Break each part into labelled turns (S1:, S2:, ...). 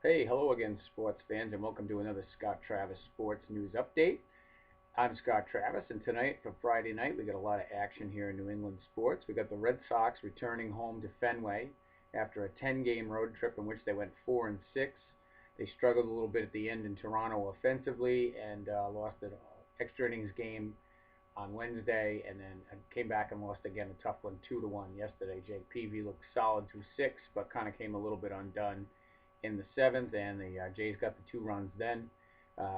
S1: Hey, hello again, sports fans, and welcome to another Scott Travis Sports News Update. I'm Scott Travis, and tonight, for Friday night, we got a lot of action here in New England sports. We got the Red Sox returning home to Fenway after a 10-game road trip in which they went 4-6. They struggled a little bit at the end in Toronto offensively and lost an extra innings game on Wednesday, and then came back and lost again a tough one, 2-1 yesterday. Jake Peavy looked solid through six, but kind of came a little bit undone in the seventh, and the Jays got the 2 runs then.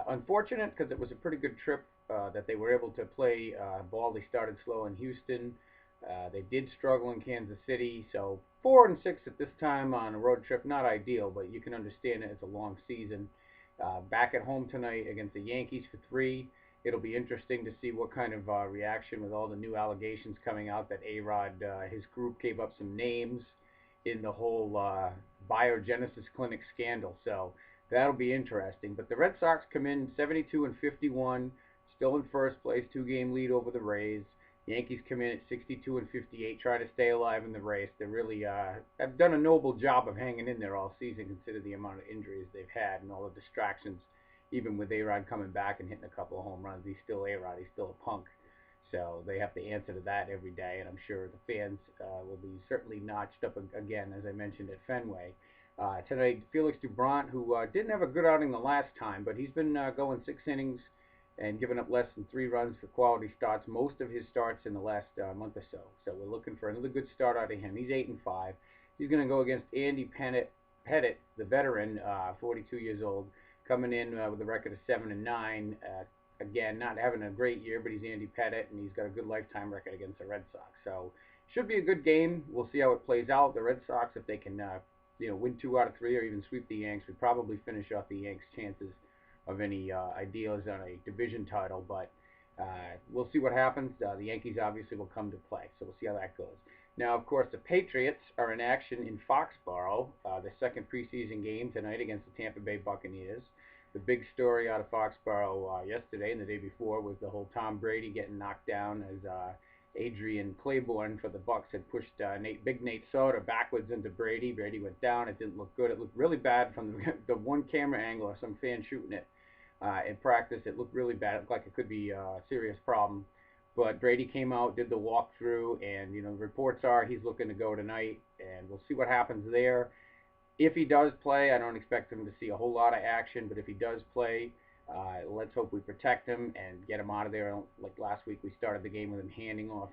S1: Unfortunate because it was a pretty good trip that they were able to play ball. They started slow in Houston. They did struggle in Kansas City, so 4-6 at this time on a road trip, not ideal, but you can understand it. It's a long season. Back at home tonight against the Yankees for 3. It'll be interesting to see what kind of reaction with all the new allegations coming out that A-Rod, his group gave up some names in the whole biogenesis clinic scandal. So that'll be interesting. But the Red Sox come in 72-51, still in first place, 2-game lead over the Rays. The Yankees come in at 62-58, try to stay alive in the race. They really have done a noble job of hanging in there all season, considering the amount of injuries they've had and all the distractions. Even with A-Rod coming back and hitting a couple of home runs, he's still A-Rod. He's still a punk. So they have to answer to that every day, and I'm sure the fans will be certainly notched up again, as I mentioned, at Fenway. Tonight, Felix Doubront, who didn't have a good outing the last time, but he's been going 6 innings and giving up less than 3 runs for quality starts, most of his starts in the last month or so. So we're looking for another good start out of him. He's 8-5. He's going to go against Andy Pettitte, the veteran, 42 years old, coming in with a record of 7-9. Again, not having a great year, but he's Andy Pettitte, and he's got a good lifetime record against the Red Sox. So should be a good game. We'll see how it plays out. The Red Sox, if they can, win 2 out of 3 or even sweep the Yanks, would probably finish off the Yanks' chances of any ideas on a division title. But we'll see what happens. The Yankees obviously will come to play, so we'll see how that goes. Now, of course, the Patriots are in action in Foxborough, the second preseason game tonight against the Tampa Bay Buccaneers. The big story out of Foxborough yesterday and the day before was the whole Tom Brady getting knocked down as Adrian Claiborne for the Bucs had pushed Big Nate Soda backwards into Brady. Brady went down. It didn't look good. It looked really bad from the one camera angle of some fan shooting it in practice. It looked really bad. It looked like it could be a serious problem. But Brady came out, did the walkthrough, and the reports are he's looking to go tonight, and we'll see what happens there. If he does play, I don't expect him to see a whole lot of action, but if he does play, let's hope we protect him and get him out of there. Like last week, we started the game with him handing off,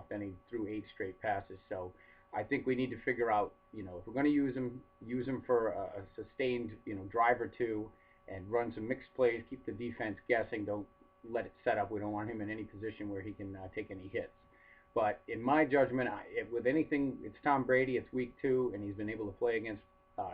S1: then he threw 8 straight passes. So I think we need to figure out, if we're going to use him for a sustained, drive or two and run some mixed plays, keep the defense guessing, don't let it set up. We don't want him in any position where he can take any hits. But in my judgment, with anything, it's Tom Brady, it's week 2, and he's been able to play against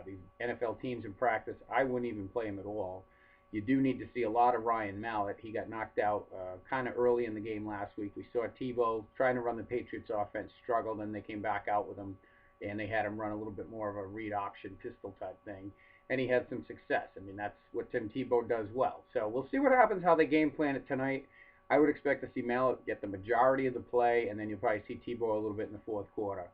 S1: these NFL teams in practice. I wouldn't even play him at all. You do need to see a lot of Ryan Mallett. He got knocked out kind of early in the game last week. We saw Tebow trying to run the Patriots offense struggle, then they came back out with him, and they had him run a little bit more of a read option pistol type thing, and he had some success. I mean, that's what Tim Tebow does well. So we'll see what happens, how they game plan it tonight. I would expect to see Mallett get the majority of the play, and then you'll probably see Tebow a little bit in the fourth quarter.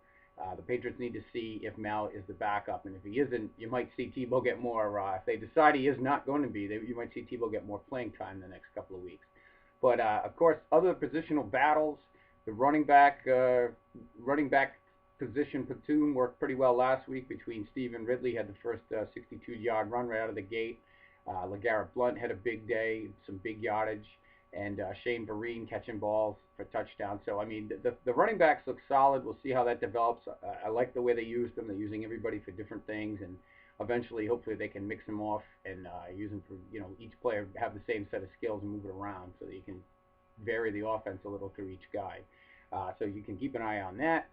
S1: The Patriots need to see if Mallett is the backup, and if he isn't, you might see Tebow get more. If they decide he is not going to be, you might see Tebow get more playing time the next couple of weeks. But of course, other positional battles, the running back position platoon worked pretty well last week between Stephen Ridley, had the first 62-yard run right out of the gate. LeGarrette Blount had a big day, some big yardage, and Shane Vereen catching balls for touchdowns. So, I mean, the running backs look solid. We'll see how that develops. I like the way they use them. They're using everybody for different things, and eventually, hopefully, they can mix them off and use them for, each player have the same set of skills and move it around so that you can vary the offense a little through each guy. So you can keep an eye on that.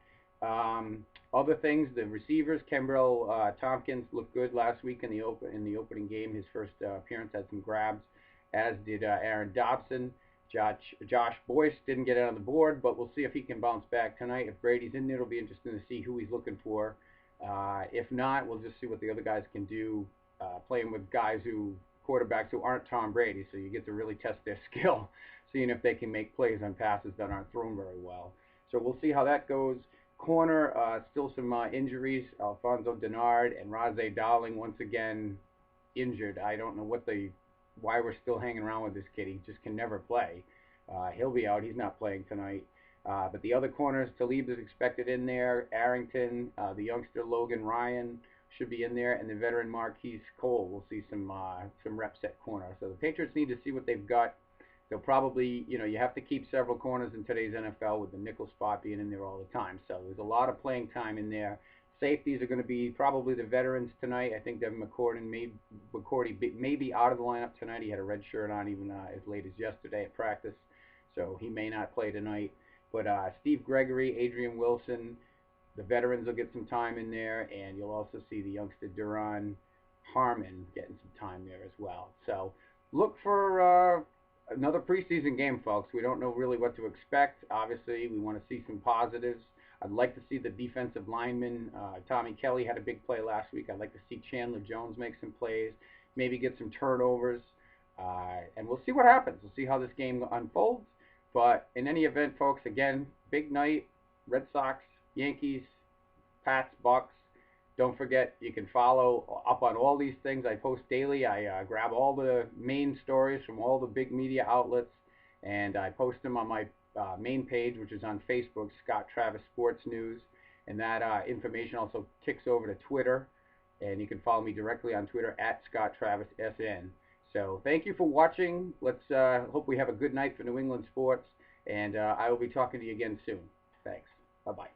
S1: Other things, the receivers, Kembrell Tompkins looked good last week in the opening game. His first appearance had some grabs, as did Aaron Dobson. Josh Boyce didn't get it on the board, but we'll see if he can bounce back tonight. If Brady's in there, it'll be interesting to see who he's looking for. If not, we'll just see what the other guys can do, playing with quarterbacks who aren't Tom Brady, so you get to really test their skill, seeing if they can make plays on passes that aren't thrown very well. So we'll see how that goes. Corner, still some injuries. Alfonso Denard and Razé Dowling once again injured. I don't know why we're still hanging around with this kid. He just can never play. He'll be out. He's not playing tonight. But the other corners, Talib is expected in there. Arrington, the youngster Logan Ryan should be in there, and the veteran Marquise Cole. We'll see some reps at corner. So the Patriots need to see what they've got. They'll probably, you have to keep several corners in today's NFL with the nickel spot being in there all the time. So there's a lot of playing time in there. Safeties are going to be probably the veterans tonight. I think Devin McCourty may be out of the lineup tonight. He had a red shirt on even as late as yesterday at practice, so he may not play tonight. But Steve Gregory, Adrian Wilson, the veterans will get some time in there, and you'll also see the youngster Duron Harmon getting some time there as well. So look for another preseason game, folks. We don't know really what to expect. Obviously, we want to see some positives. I'd like to see the defensive linemen. Tommy Kelly had a big play last week. I'd like to see Chandler Jones make some plays, maybe get some turnovers, and we'll see what happens. We'll see how this game unfolds. But in any event, folks, again, big night, Red Sox, Yankees, Pats, Bucks. Don't forget, you can follow up on all these things. I post daily. I grab all the main stories from all the big media outlets, and I post them on my main page, which is on Facebook, Scott Travis Sports News. And that information also kicks over to Twitter, and you can follow me directly on Twitter at ScottTravisSN. So thank you for watching. Let's hope we have a good night for New England sports, and I will be talking to you again soon. Thanks. Bye-bye.